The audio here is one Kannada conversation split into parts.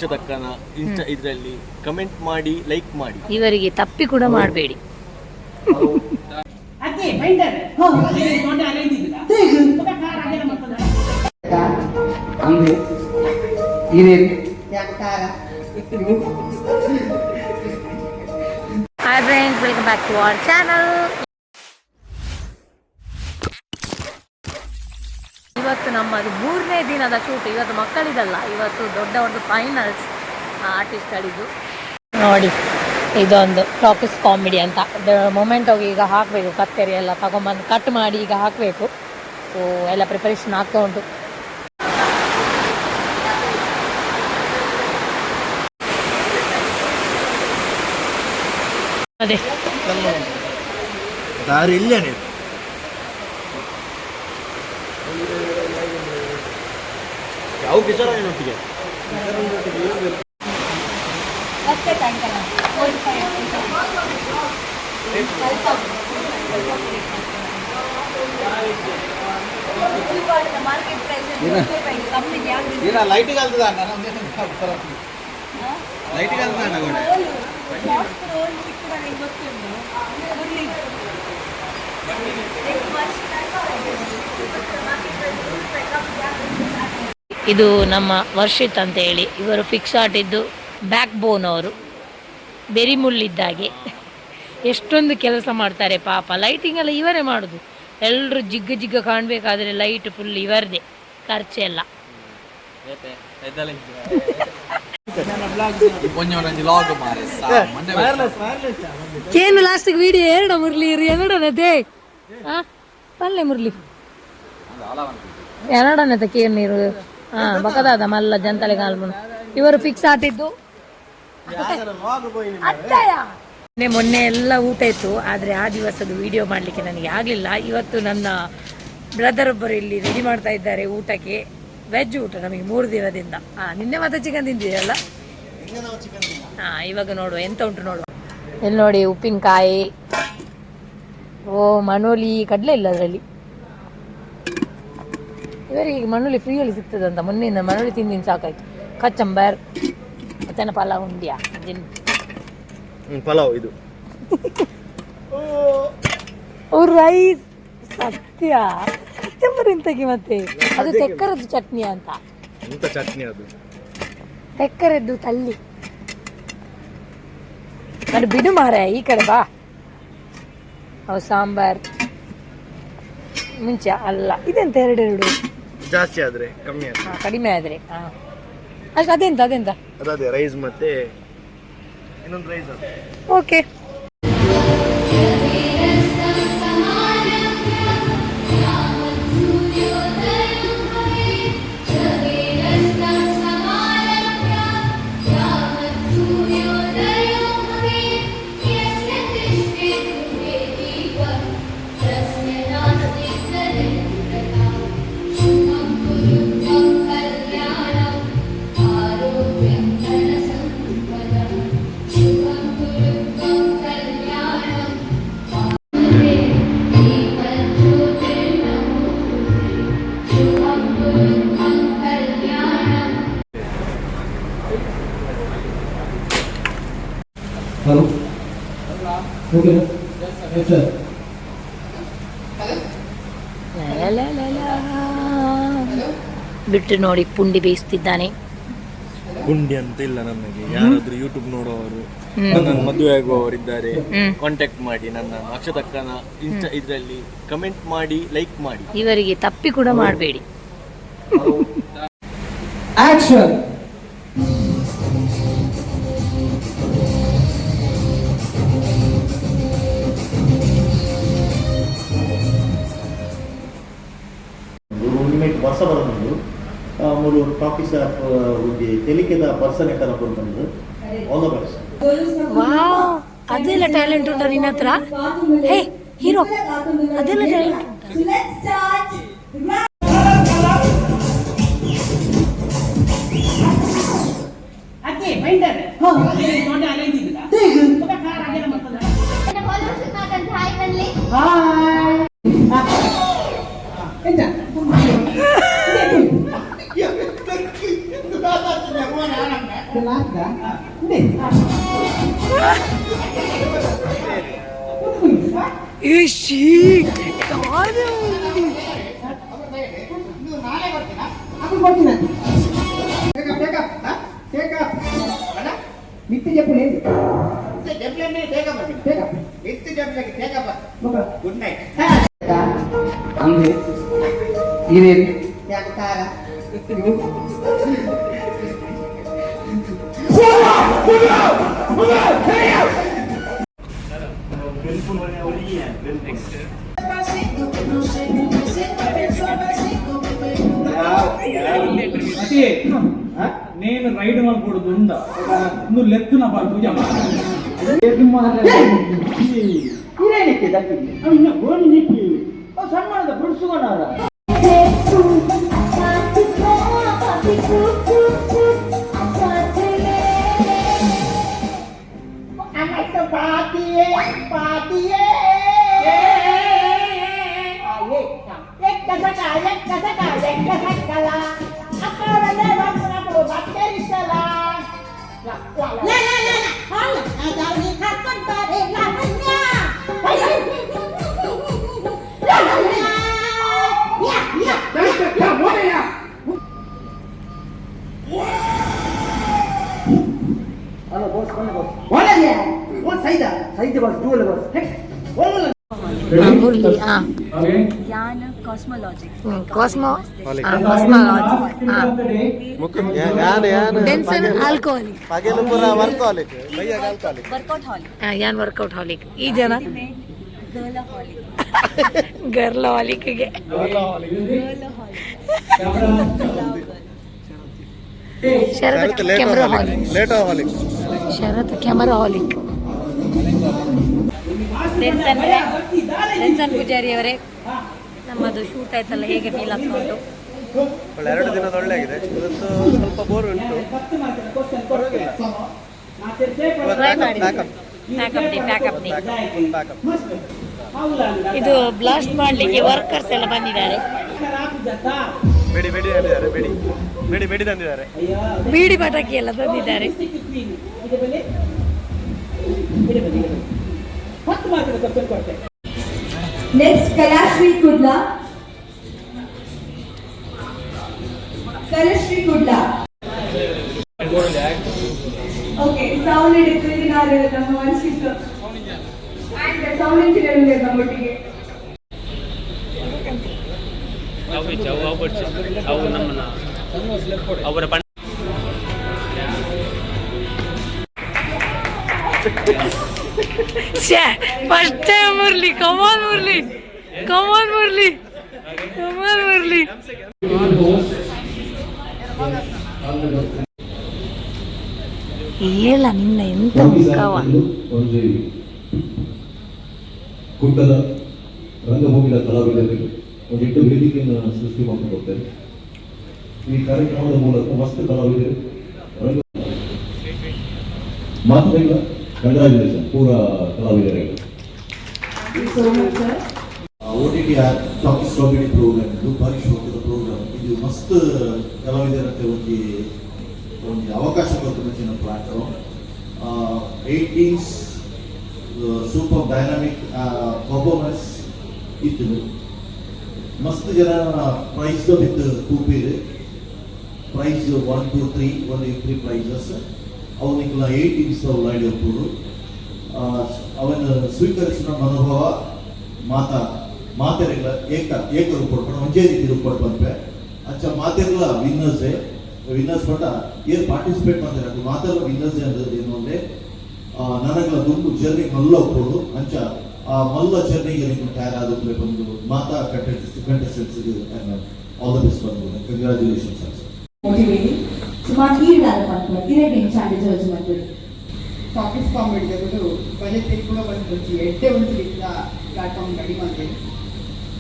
ಅಕ್ಷತಕ್ಕನ ಇನ್ಸ್ಟಾ ಇದರಲ್ಲಿ ಕಮೆಂಟ್ ಮಾಡಿ, ಲೈಕ್ ಮಾಡಿ. ಇವರಿಗೆ ತಪ್ಪಿ ಕೂಡ ಮಾಡಬೇಡಿ. Hi friends, welcome back to our channel. ಇವತ್ತು ನಮ್ಮದು 3ನೇ ದಿನದ ಶೂಟ್. ಇವತ್ತು ಮಕ್ಕಳಿದಲ್ಲ, ಇವತ್ತು ದೊಡ್ಡ ಒಂದು ಫೈನಲ್ಸ್ ಆರ್ಟಿಸ್ಟ್ಗಳಿದ್ದು. ನೋಡಿ, ಇದೊಂದು ಟಾಕಿಸ್ ಕಾಮಿಡಿ ಅಂತ ಮೊಮೆಂಟ್ ಹೋಗಿ ಈಗ ಹಾಕಬೇಕು. ಕತ್ತರಿ ಎಲ್ಲ ತಗೊಂಬಂದು ಕಟ್ ಮಾಡಿ ಈಗ ಹಾಕಬೇಕು. ಸೊ ಎಲ್ಲ ಪ್ರಿಪರೇಷನ್ ಆಗ್ತಾ ಉಂಟು. ಅದೇ ದಾರಿ ಇಲ್ಲೇನೆ. ಯಾವ ಕಿಚರೊಟ್ಟಿಗೆ ಲೈಟಿಗೆ ಅಲ್ತದ ಲೈಟಿಗೆ ಅಲ್ತದ ಇದು ನಮ್ಮ ವರ್ಷಿತ್ ಅಂತ ಹೇಳಿ, ಇವರು ಫಿಕ್ಸ್ ಆರ್ಟಿದ್ದು ಬ್ಯಾಕ್ ಬೋನ್. ಅವರು ಬೆರಿಮುಳ್ಳಿದ್ದಾಗೆ ಎಷ್ಟೊಂದು ಕೆಲಸ ಮಾಡ್ತಾರೆ ಪಾಪ. ಲೈಟಿಂಗ್ ಎಲ್ಲ ಇವರೇ ಮಾಡೋದು. ಎಲ್ಲರೂ ಜಿಗ್ಗ ಜಿಗ್ಗ ಕಾಣಬೇಕಾದ್ರೆ ಲೈಟ್ ಫುಲ್ ಇವರದೇ ಖರ್ಚೆಲ್ಲ. ಏನು ಲಾಸ್ಟಿಗೆ ವಿಡಿಯೋ ಎರಡ ಮುರಳಿ ಎರಡನದೇ ಪಲ್ಲೆ ಮುರಳಿ ಎರಡನತೆ ಕೇರ್ ನೀರು ಬಕದಾದ ಮಲ್ಲ ಜಂತಲೆ ಕಾಲ್ಮನು. ಇವರು ಫಿಕ್ಸ್ ಆಟಿದ್ದು ಮೊನ್ನೆ ಎಲ್ಲ ಊಟ ಇತ್ತು, ಆದರೆ ಆ ದಿವಸದ ವಿಡಿಯೋ ಮಾಡಲಿಕ್ಕೆ ನನಗೆ ಆಗಲಿಲ್ಲ. ಇವತ್ತು ನನ್ನ ಬ್ರದರ್ ಒಬ್ಬರು ಇಲ್ಲಿ ರೆಡಿ ಮಾಡ್ತಾ ಇದ್ದಾರೆ ಊಟಕ್ಕೆ. ವೆಜ್ ಊಟ ನಮಗೆ 3 ದಿನದಿಂದ. ನಿನ್ನೆ ಮತ್ತೆ ಚಿಕನ್ ತಿಂದಿದೆಯಲ್ಲ. ಇವಾಗ ನೋಡುವ ಎಂತ ಉಂಟು ನೋಡುವ. ಇಲ್ಲಿ ನೋಡಿ, ಉಪ್ಪಿನಕಾಯಿ. ಓ ಮನೋಲಿ ಕಡಲೆ ಇಲ್ಲ ಅದರಲ್ಲಿ. ಇವರಿಗೆ ಮನೋಲಿ ಫ್ರೀಯಲ್ಲಿ ಸಿಗ್ತದಂತ ಮೊನ್ನೆಯಿಂದ ಮನೋಲಿ ತಿಂದಿನ ಸಾಕಾಯ್ತು. ಕಚಂಬರ್ ಮತ್ತೆ ಪಲಾವ್ ಉಂಡಿಯಾ ಪಲಾವ್ ಇದು ರೈಸ್ ಸತ್ಯ ಕಚಂಬರ್ ಎಂತಗೆ ಮತ್ತೆ ಅದು ತೆಕ್ಕರದ್ದು ಚಟ್ನಿ ಅಂತ. ಚಟ್ನಿ ಅದು ತೆಕ್ಕರದ್ದು ತಲ್ಲಿ ನಾನು ಬಿಡು ಮಾರ ಈ ಕಡೆ ಬಾ. ಅವು ಸಾಂಬಾರ್ ಮುಂಚೆ ಅಲ್ಲ ಇದೆಂತ ಎರಡೆರಡು ಜಾಸ್ತಿ ಆದ್ರೆ ಕಡಿಮೆ ಆದ್ರೆ ಅಷ್ಟು ಅದೆಂತ ಅದೇ ರೈಸ್ ಮತ್ತೆ ಇನ್ನೊಂದು rice okay. Hello. Okay. Yes, sir. ಬಿಟ್ಟು ನೋಡಿ, ಪುಂಡಿ ಬೇಯಿಸ್ತಿದ್ದಾನೆ. ಪುಂಡಿ ಅಂತ ಇಲ್ಲ ನಮಗೆ. ಯಾರಾದ್ರೂ ಯೂಟ್ಯೂಬ್ ನೋಡುವವರು, ನನ್ನ ಮದುವೆ ಆಗುವವರಿದ್ದಾರೆ, ಕಾಂಟ್ಯಾಕ್ಟ್ ಮಾಡಿ. ನನ್ನ ಅಕ್ಷತಕ್ಕನ ಇನ್ಸ್ಟಾ ಇದರಲ್ಲಿ ಕಮೆಂಟ್ ಮಾಡಿ, ಲೈಕ್ ಮಾಡಿ. ಇವರಿಗೆ ತಪ್ಪಿ ಕೂಡ ಮಾಡಬೇಡಿ. Action. ವರ್ಷ ಬರೋದು ಮೂರು ಟಾಕೀಸ್ ತೆಲಿಕೆದ ಪರ್ಸನ್ ಕರ್ಕೊಂಡು ಆಲ್ ದ ಬೆಸ್ಟ್. ವಾವ್, ಅದೆಲ್ಲ ಟ್ಯಾಲೆಂಟ್ ಉಂಟು ನಿನ್ನ ಹತ್ರ. ಹೇ ಹೀರೋ, ಅದೆಲ್ಲ ಟ್ಯಾಲೆಂಟ್ ಉಂಟು. మిత్తి చెప్పు లేదు గుడ్ నైట్ ఇదేది నేను రైడ్ ಮಾಡ್ಕೊಡುದು ಉಂಡ ಇನ್ನು ಲೆತ್ತು ನಾ ಪೂಜೆ ಸಣ್ಣ ಬಿಡಿಸ್ಕೊಂಡಾರ ಮುರಳಿ ಯಾನ್ ಕಾಸ್ಮೊಲಾಜಿ ಡೆನ್ಸನ್ ಆಲ್ಕೋಹಾಲಿಕ್ ವರ್ಕೌಟ್ ಹಾಲ್ ಯಾನ್ ವರ್ಕೌಟ್ ಹಾಲಿಕ್ ಈ ಜನ ಗರ್ಲ್ ಹಾಲಿಕ್ ಗರ್ಲ್ ಹಾಲಿಕ್ಗೆ ಶರತ್ ಕ್ಯಾಮರಾ ಹಾಲಿಕ್ ಶರತ್ ಕ್ಯಾಮರಾ ಹಾಲಿಕ್ ಡೆನ್ಸನ್ ಪೂಜಾರಿ ಅವರೇ, ನಮ್ಮದು ಶೂಟ್ ಆಯ್ತಲ್ಲ, ಹೇಗೆ ಫೀಲ್ ಆಗ್ತಾ ಉಂಟು? 2 ದಿನದ ಒಳ್ಳೆ ಆಗಿದೆ. ಇವತ್ತು ಸ್ವಲ್ಪ ಬೋರ್ ಉಂಟು. ಪ್ಯಾಕಪ್ ಇದು ಬ್ಲಾಸ್ಟ್ ಮಾಡ್ಲಿಕ್ಕೆ ವರ್ಕರ್ಸ್ ಎಲ್ಲ ಬಂದಿದ್ದಾರೆ. ಬೇಡಿ ತಂದಿದ್ದಾರೆ. ಬೀಡಿ ಪಟಾಕಿ ಎಲ್ಲ ತಂದಿದ್ದಾರೆ. Next, Kalashri Kudla. Okay, sound editing are ನಮ್ಮ ವರ್ಷಿತ್ತು. And sound engineer ನಮ್ಮೊಟ್ಟಿಗೆ. ಅವರ ಫಸ್ಟ್ ಟೈಮ್ ಮುರಳಿ, ಕಮಾನ್ ಮುರಳಿ. ಹೇಳ ನಿನ್ನ ಎಂತ ಮುಖವ. ಕುಟ್ಟದ ರಂಗಭೂಮಿಯ ಕಲಾವಿದರಿಗೆ ಒಂದು 8 ವೇದಿಕೆಯನ್ನು ಸೃಷ್ಟಿ ಮಾಡಿಕೊಡ್ತೇನೆ. ಈ ಕಾರ್ಯಕ್ರಮದ ಮೂಲಕ ಮಸ್ತ್ ಕಲಾವಿದರು ಮಾತ್ರ ಕಂಗ್ರಾಚುಲೇಷನ್ ಪೂರ ಕಲಾವಿದರಿಗೆ. OTT ಟಾಕೀಸ್ ಕಾಮಿಡಿ ಪ್ರೋಗ್ರಾಮ್ ಇದು ಭಾರಿ ಶೋಕದ ಪ್ರೋಗ್ರಾಮ್. ಇದು ಮಸ್ತ್ ಕಲಾವಿದರಂತೆ ಒಂದು ಅವಕಾಶ ಕೊಡ್ತದೆ ಪ್ಲಾಟ್ಫಾರ್ಮ್. 18 ಸೂಪರ್ ಡೈನಾಮಿಕ್ ಪರ್ಫಾರ್ಮೆನ್ಸ್ ಇತ್ತು. ಮಸ್ತ್ ಜನ ಪ್ರೈಸ್ ವಿತ್ ಕೂಪಿದೆ. Prize 1, 2, 3 3 prizes. ಅವನಿಗೆಲ್ಲ 18 ಅವಲಾಡಿ ಹೋಗ್ಬೋದು. ಅವನ ಸ್ವೀಕರಿಸಿದ ಮನೋಭಾವ ಮಾತೆರೆಲ್ಲ ಏಕ ರೂಪ ಒಂದೇ ರೀತಿ ರೂಪ ಬಂದ್ವೆ. ಅಂಚ ಮಾತೆರೆಲ್ಲ ವಿನ್ನರ್ಸ್ ಪಟ್ಟ ಏನು ಪಾರ್ಟಿಸಿಪೇಟ್ ಮಾಡ್ತಾರೆ ಅದು ಮಾತೆಲ್ಲ ವಿನ್ನರ್ಸ್ ಅಂದ್ರೆ ಏನು ಅಂದ್ರೆ ನನಗೆಲ್ಲ ದುಂಡು ಜರ್ನಿ ಮಲ್ಲ ಹೋಗ್ಬೋದು. ಅಂಚ ಆ ಮಲ್ಲ ಜರ್ನಿಗೆ ನೀವು ತಯಾರಾದ ಬಂದು ಮಾತಾ ಕಂಟೆಸ್ಟೆಂಟ್ಸ್ ಆಲ್ ದ ಬೆಸ್ಟ್ ಬಂದು ಕಂಗ್ರಾಚುಲೇಷನ್ಸ್. ಟಾಕೀಸ್ ಕಾಮಿಡಿ ಬಜೆಟ್ ಕೂಡ ಬಂದು ಎಡ್ಡೆ ಒಂದು ರೀತಿಯ ಪ್ಲಾಟ್ಫಾರ್ಮ್ ರೆಡಿ ಮಾಡ್ತೇವೆ.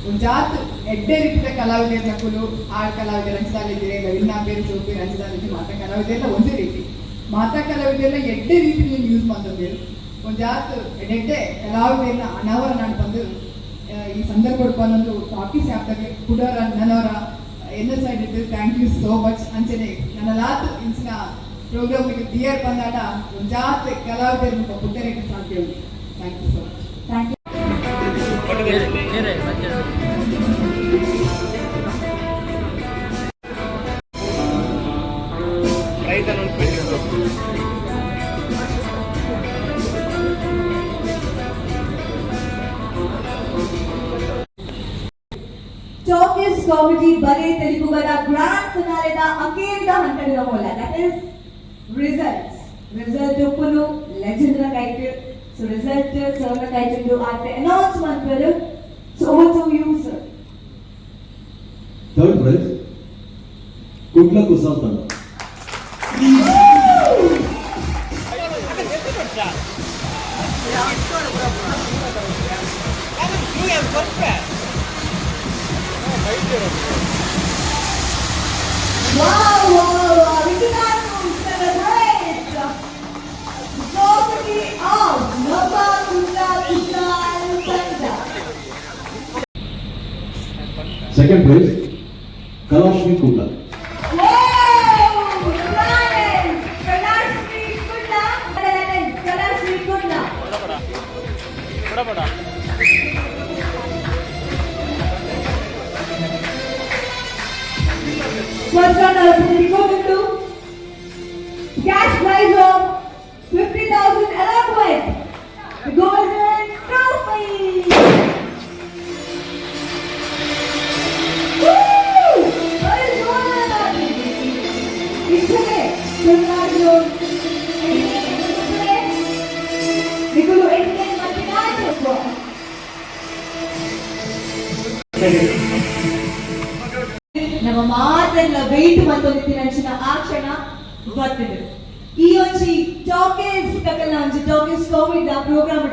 ಒಂದು ಜಾತ್ ಎಡ್ಡೆ ರೀತಿಯ ಕಲಾವಿದರ ನಕಲು ಆಳ್ ಕಲಾವಿದರ ಹಂಚದಾಲಿದ್ದೀರಿ, ಗವಿನ ಬೇರೆ ಸೋಪೇರು ಹಂಚದಾಲಿದ್ದಿ, ಮಾತಾ ಕಲಾವಿದೆಲ್ಲ ಒಂದೇ ರೀತಿ. ಮಾತಾ ಕಲಾವಿದೆಲ್ಲ ಎಡ್ಡೆ ರೀತಿಯಲ್ಲಿ ಯೂಸ್ ಮಾಡ್ತಿದ್ದೇವೆ. ಒಂದು ಜಾತ್ ಎಡ್ಡೆ ಕಲಾವಿದೆಲ್ಲ ಅನಾವರ ನಾನು ಬಂದು ಈ ಸಂದರ್ಭ ಬಂದು ಟಾಕೀಸ್ ಆ್ಯಪ್ದಾಗೆ ಪುಡರ ನನ್ನವರ ಸೈಡ್ ಇದ್ದು ಥ್ಯಾಂಕ್ ಯು ಸೋ ಮಚ್. ಅಂಚನೆ ನನ್ನ ಲಾತ್ ಇಂಚಿನ ಪ್ರೋಗ್ರಾಮಿಗೆ ದಿಯರ್ ಬಂದಾಡ ಒಂದು ಜಾತಿ ಕಲಾವಿದರು ಪುಟ್ಟರಿಗೆ ಸಾಧ್ಯ ಉಂಟು. Thank you so much. Thank you. Talkies comedy ಬರೆ ತೆಲುಗುಗರ ಗ್ರ್ಯಾಂಡ್ ಫಿನಾಲೆದ ಅಖೇರದ ಹಂತದ ಮೂಲ ದಟ್ ಇಸ್ ರಿಸಲ್ಟ್ ಉಪ್ಪುನು ಲೆಜೆಂಡ್ನ ಕೈಟ್ ಸೊ ರಿಸಲ್ಟ್ ಸರ್ನ ಕೈಟ್ ಆಟ್ announcement well so over to you sir. Third prize Kudla Kusal ತಂಡ. Wow, we can celebrate the property of Nava Kunda Kusal Sanda. Second prize Kalashri Kudla. Kalashri Kunda. First runner will go into cash prize of 50,000 along with the golden trophy. Woo! Well done. Isale Fernando. Nikulu Indian Matinato. ನಮ್ಮ ಮಾತೆಲ್ಲ ವೆಯ್ಟ್ ಮಂತೊಂದಿತ್ತಿನ ಅಂಚಿನ ಆ ಕ್ಷಣ ಬರ್ತಿದ್ರು. ಈ ಒಂಜಿ ಟಾಕೀಸ್ ಕಕಲ್ನ ಒಂಜಿ ಟಾಕೀಸ್ ಕೋವಿಡ್ ಪ್ರೋಗ್ರಾಮ್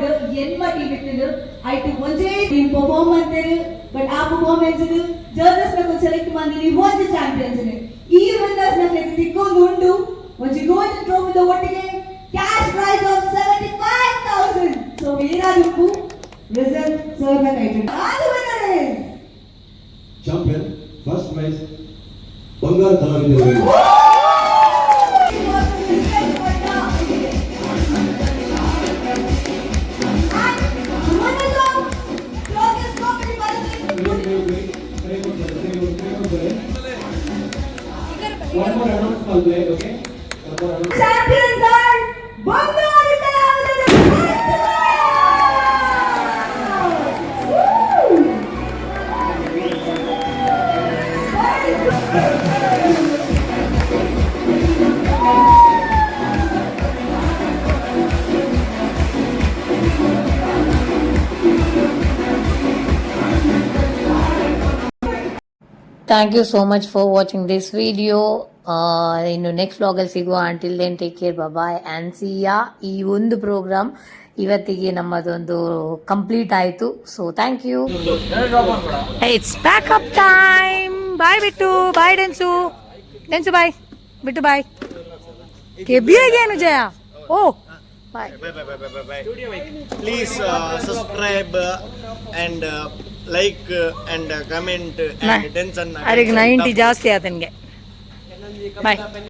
ಎನ್ಮ ಟೀಮ್ ಇತ್ತಿದ್ರು ಐಟು ಒಂಜೇ ಟೀಮ್ ಪರ್ಫಾರ್ಮ್ ಮಾಡ್ತೇರು. ಬಟ್ ಆ ಪರ್ಫಾರ್ಮೆನ್ಸ್ ಜಡ್ಜಸ್ ನ ಸೆಲೆಕ್ಟ್ ಮಾಡಿರಿ ಒಂಜಿ ಚಾಂಪಿಯನ್ಸ್ ಈ ವಿನ್ನರ್ಸ್ ನ ತಿಕ್ಕೊಂಡು ಉಂಡು ಒಂಜಿ ಗೋಲ್ಡನ್ ಟ್ರೋಫಿ ಒಟ್ಟಿಗೆ ಕ್ಯಾಶ್ ಪ್ರೈಸ್ ಆಫ್ 75,000. ಸೊ ವೀರಾಜುಪ್ಪು ರಿಸಲ್ಟ್ ಸರ್ನ ಕೈಟ್ ಆದ winner champion first prize Bangara Kalavidaru. One more announcement I'll play, okay? One more announcement. Champions are Bangaru Kalavidaru. Thank you so much for watching this video. ಇನ್ನು ನೆಕ್ಸ್ಟ್ ವ್ಲಾಗಲ್ಲಿ ಸಿಗುವ. Until then take care, bye and see ya. ಈ ಒಂದು ಪ್ರೋಗ್ರಾಮ್ ಇವತ್ತಿಗೆ ನಮ್ಮದೊಂದು ಕಂಪ್ಲೀಟ್ ಆಯಿತು. So thank you. It's pack up time. Bye ಬಿಟ್ಟು ಬಾಯ್ ಡೆನ್ಸು ಬಾಯ್ ಬಿಟ್ಟು ಬಾಯ್ ಕೆಬಿಯಾಗೇನು ಜಯ. ಓ ಬಾಯ್. Please subscribe and like and comment and tension. ಅರಿಗೆ 90 ಜಾಸ್ತಿ ಆತನಿಗೆ. ಬಾಯ್.